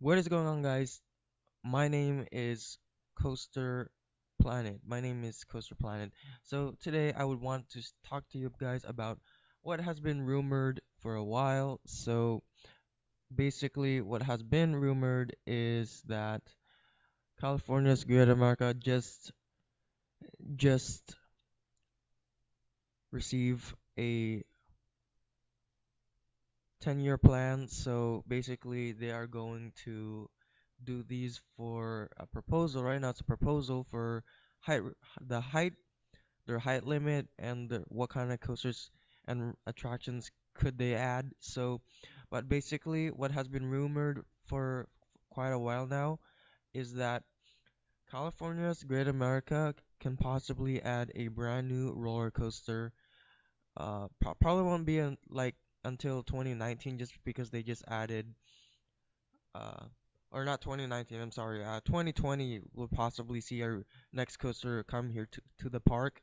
What is going on, guys? My name is Coaster Planet. My name is Coaster Planet. So today I would want to talk to you guys about what has been rumored for a while. So basically, what has been rumored is that California's Great America just receive a 10-year plan. So basically, they are going to do these for a proposal. Right now, it's a proposal for height, the height, their height limit, and what kind of coasters and attractions could they add. So, but basically, what has been rumored for quite a while now is that California's Great America can possibly add a brand new roller coaster. Probably won't be until 2019, just because they just added uh or not 2019, I'm sorry, 2020 will possibly see our next coaster come here to the park,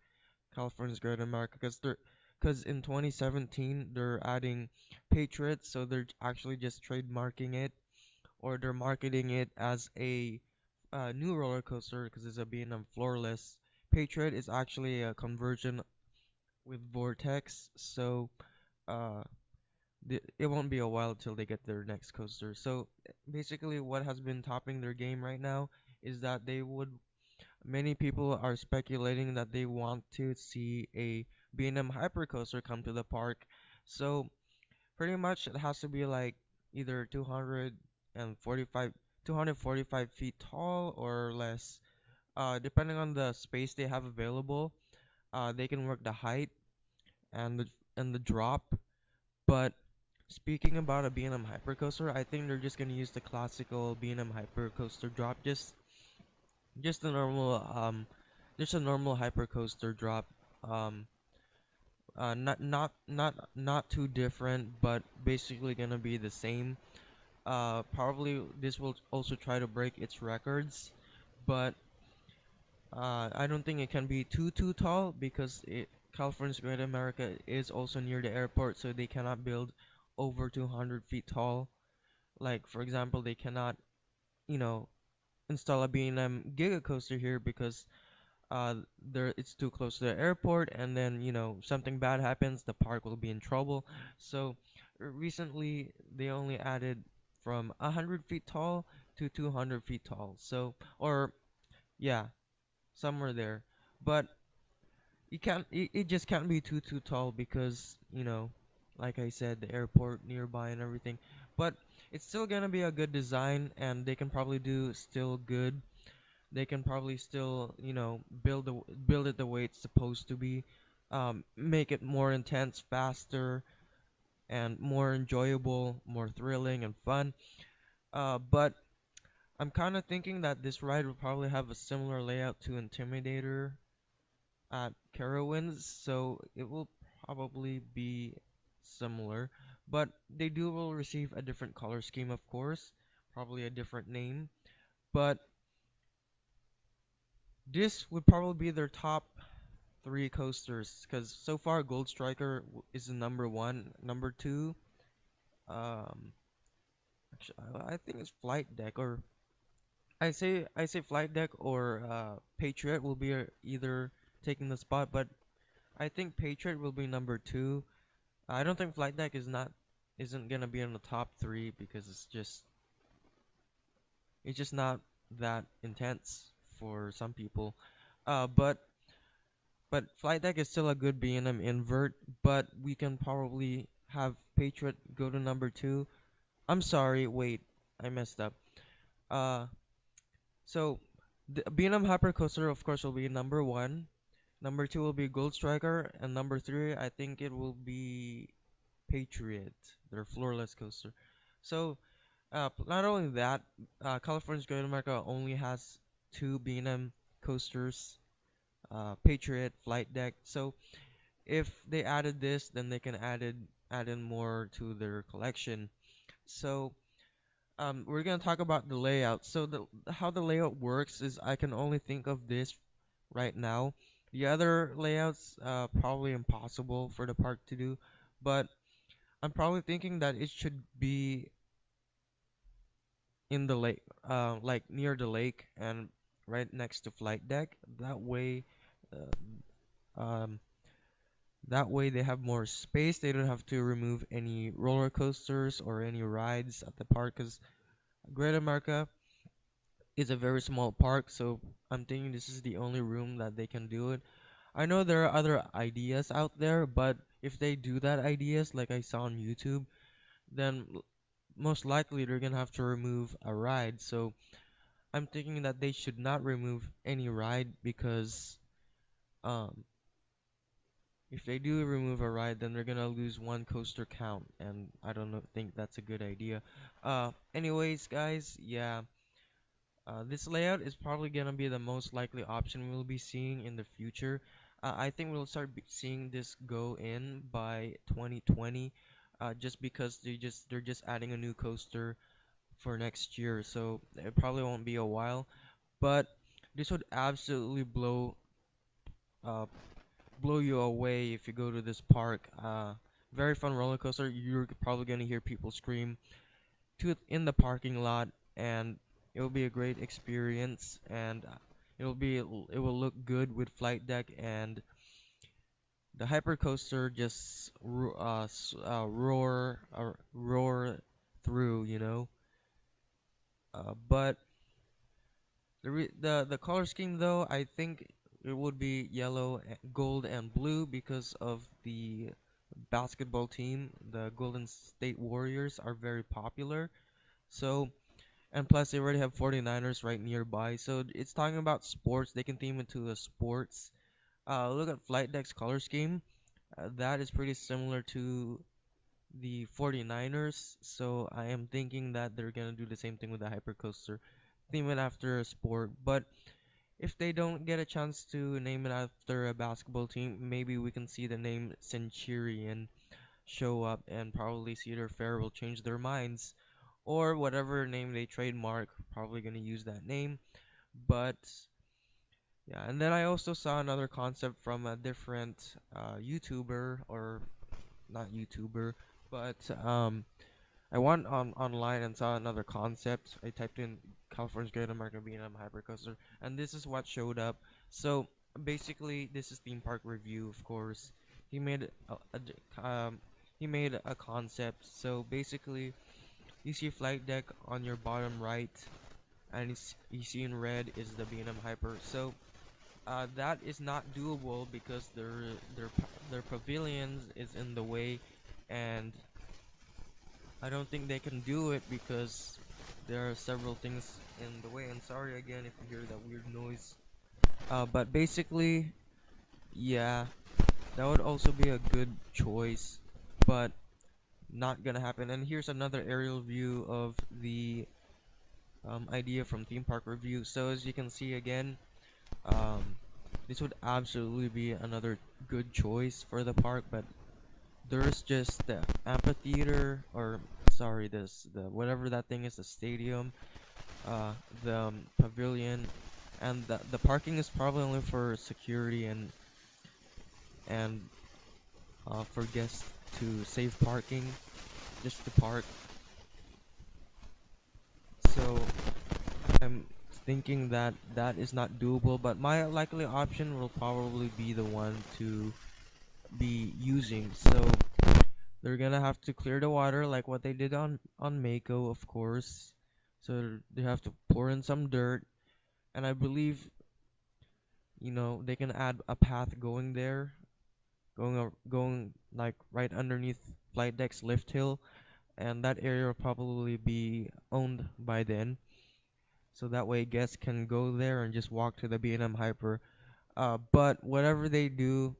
California's Great America, because in 2017 they're adding Patriots, so they're actually just trademarking it, or they're marketing it as a new roller coaster because it's a being a floorless. Patriot is actually a conversion with Vortex, so uh it won't be a while till they get their next coaster. So basically, what has been topping their game right now is that many people are speculating that they want to see a B&M Hypercoaster come to the park. So pretty much it has to be like either 245 feet tall or less. Depending on the space they have available, they can work the height and the drop. But speaking about a B&M Hypercoaster, I think they're just gonna use the classical B&M Hypercoaster drop, just the normal just a normal Hypercoaster drop. Um, not too different, but basically gonna be the same. Probably this will also try to break its records, but I don't think it can be too tall because California's Great America is also near the airport, so they cannot build over 200 feet tall. Like for example, they cannot, you know, install a B&M Giga Coaster here because there it's too close to the airport, and then something bad happens, the park will be in trouble. So recently they only added from 100 feet tall to 200 feet tall. So or yeah, somewhere there. But it just can't be too tall because like I said, the airport nearby and everything. But it's still gonna be a good design, and they can probably do still good. They can probably still build it the way it's supposed to be, make it more intense, faster, and more enjoyable, more thrilling and fun. But I'm kind of thinking that this ride will probably have a similar layout to Intimidator at Carowinds, so it will probably be similar, but will receive a different color scheme, of course, probably a different name. But this would probably be their top three coasters, because so far Gold Striker is the number one. Number two, um, actually, I think it's Flight Deck, or I say Flight Deck or Patriot will be either taking the spot, but I think Patriot will be number two. I don't think Flight Deck isn't gonna be in the top three because it's just not that intense for some people. But Flight Deck is still a good B&M invert, but we can probably have Patriot go to number two. I'm sorry, wait, I messed up. Uh, so the B&M Hypercoaster, of course, will be number one. Number two will be Gold Striker, and number three, I think it will be Patriot, their floorless coaster. So, not only that, California's Great America only has two B&M coasters, Patriot, Flight Deck. So, if they added this, then they can add in more to their collection. So, we're gonna talk about the layout. So, how the layout works is I can only think of this right now. The other layouts, probably impossible for the park to do, but I'm probably thinking that it should be in the lake, like near the lake and right next to flight deck. Uh, um, that way they have more space. They don't have to remove any roller coasters or any rides at the park because Great America is a very small park, so I'm thinking this is the only room that they can do it. I know there are other ideas out there, but if they do that ideas like I saw on YouTube, then most likely they're gonna have to remove a ride. So I'm thinking that they should not remove any ride because um if they do remove a ride, then they're gonna lose one coaster count, and I don't know, think that's a good idea. Anyways, guys, yeah, this layout is probably gonna be the most likely option we'll be seeing in the future. I think we'll start seeing this go in by 2020, just because they're just adding a new coaster for next year, so it probably won't be a while. But this would absolutely uh, blow you away if you go to this park. Very fun roller coaster. You're probably gonna hear people scream in the parking lot, and it will be a great experience. And it will look good with flight deck and the hyper coaster just roar through, you know. But the color scheme though, I think it would be yellow, gold, and blue because of the basketball team. The Golden State Warriors are very popular. So, and plus they already have 49ers right nearby. So it's talking about sports. They can theme it to the sports. Look at Flight Deck's color scheme. That is pretty similar to the 49ers. So I am thinking that they're gonna do the same thing with the hypercoaster, theme it after a sport. But if they don't get a chance to name it after a basketball team, maybe we can see the name Centurion show up, and probably Cedar Fair will change their minds. Or whatever name they trademark, probably gonna use that name. But yeah, and then I also saw another concept from a different YouTuber, or not YouTuber, but I went online and saw another concept. I typed in California's Great American B&M Hypercoaster, and this is what showed up. So basically, this is theme park review, of course. He made he made a concept. So basically, you see flight deck on your bottom right, and you see in red is the B&M Hyper. So that is not doable because their pavilions is in the way, and I don't think they can do it because there are several things in the way. And sorry again if you hear that weird noise. But basically, yeah, that would also be a good choice, but not gonna happen. And here's another aerial view of the idea from Theme Park Review. So as you can see again, um, this would absolutely be another good choice for the park, but there's just the amphitheater, or sorry, this the whatever that thing is, the stadium, uh, the pavilion, and the parking is probably only for security and for guests to save parking, just to park. So I'm thinking that that is not doable, but my likely option will probably be the one to be using. So they're gonna have to clear the water like what they did on Mako, of course. So they have to pour in some dirt, and I believe they can add a path going there, going like right underneath flight deck's lift hill, and that area will probably be owned by then. So that way guests can go there and just walk to the B&M Hyper. But whatever they do,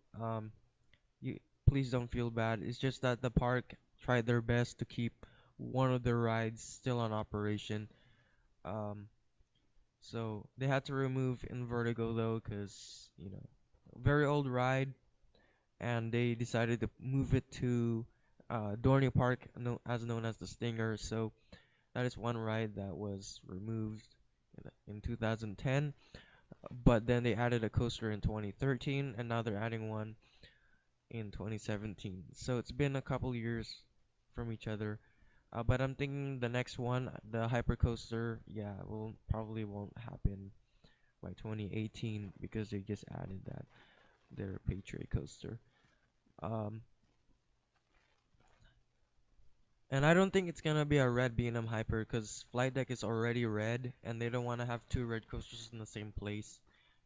you please don't feel bad. It's just that the park tried their best to keep one of the rides still on operation. Um, so they had to remove Invertigo though, because very old ride, and they decided to move it to Dorney Park, as known as the Stinger. So that is one ride that was removed in 2010. But then they added a coaster in 2013, and now they're adding one in 2017. So it's been a couple years from each other. But I'm thinking the next one, the hypercoaster, yeah, will probably won't happen by 2018 because they just added that their Patriot coaster. Um, and I don't think it's gonna be a red B&M Hyper because Flight Deck is already red, and they don't want to have two red coasters in the same place.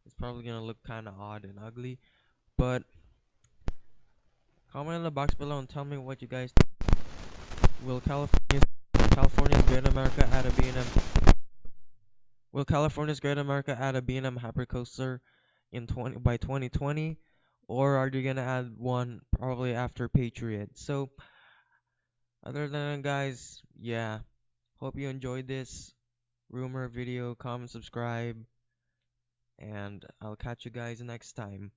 It's probably gonna look kind of odd and ugly. But comment in the box below and tell me what you guys will California's Great America add a B&M Will California's Great America add a B&M Hypercoaster in 20 by 2020, or are they gonna add one probably after Patriot? So other than that, guys, yeah, hope you enjoyed this rumor video. Comment, subscribe, and I'll catch you guys next time.